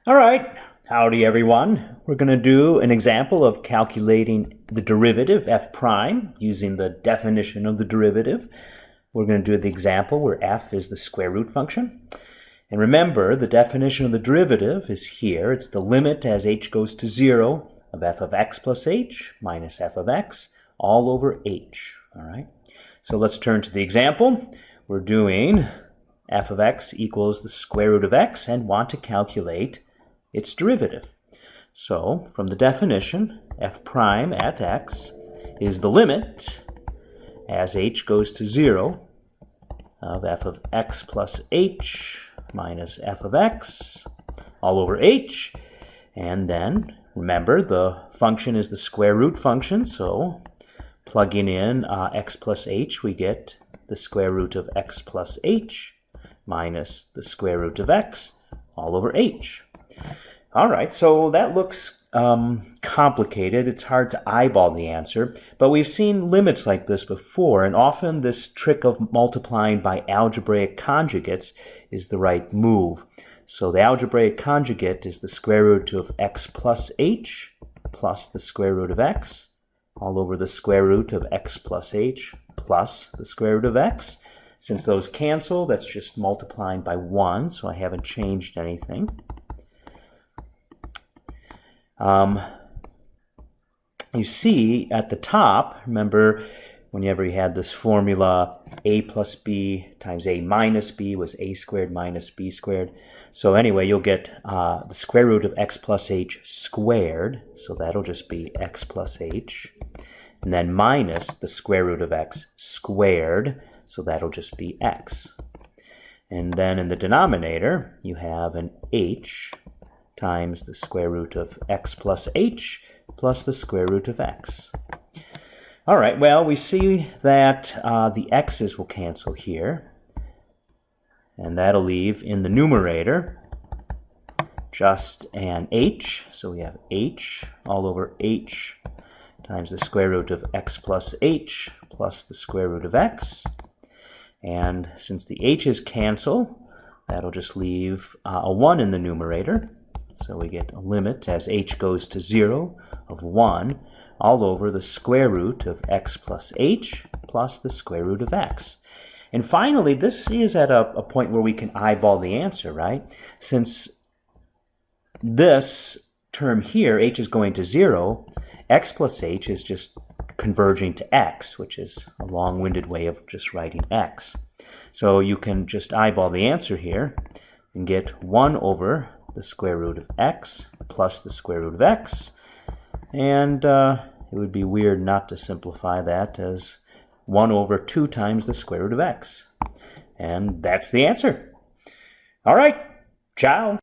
All right, howdy everyone. We're going to do an example of calculating the derivative f prime using the definition of the derivative. We're going to do the example where f is the square root function. And remember, the definition of the derivative is here. It's the limit as h goes to 0 of f of x plus h minus f of x all over h. All right, so let's turn to the example. We're doing f of x equals the square root of x and want to calculate its derivative. So from the definition, f prime at x is the limit as h goes to 0 of f of x plus h minus f of x all over h. And then remember, the function is the square root function, so plugging in x plus h, we get the square root of x plus h minus the square root of x all over h. All right, so that looks complicated. It's hard to eyeball the answer, but we've seen limits like this before, and often this trick of multiplying by algebraic conjugates is the right move. So the algebraic conjugate is the square root of x plus h plus the square root of x all over the square root of x plus h plus the square root of x. Since those cancel, that's just multiplying by 1, so I haven't changed anything. You see at the top, remember whenever you had this formula, a plus b times a minus b was a squared minus b squared. So anyway, you'll get the square root of x plus h squared, so that'll just be x plus h, and then minus the square root of x squared, so that'll just be x. And then in the denominator, you have an h times the square root of x plus h plus the square root of x. All right, well, we see that the x's will cancel here, and that'll leave in the numerator just an h, so we have h all over h times the square root of x plus h plus the square root of x. And since the h's cancel, that'll just leave a 1 in the numerator. So we get a limit as h goes to 0 of 1 all over the square root of x plus h plus the square root of x. And finally, this is at a point where we can eyeball the answer, right? Since this term here, h is going to 0, x plus h is just converging to x, which is a long-winded way of just writing x. So you can just eyeball the answer here and get 1 over the square root of x plus the square root of x. And it would be weird not to simplify that as 1 over 2 times the square root of x. And that's the answer. All right, ciao.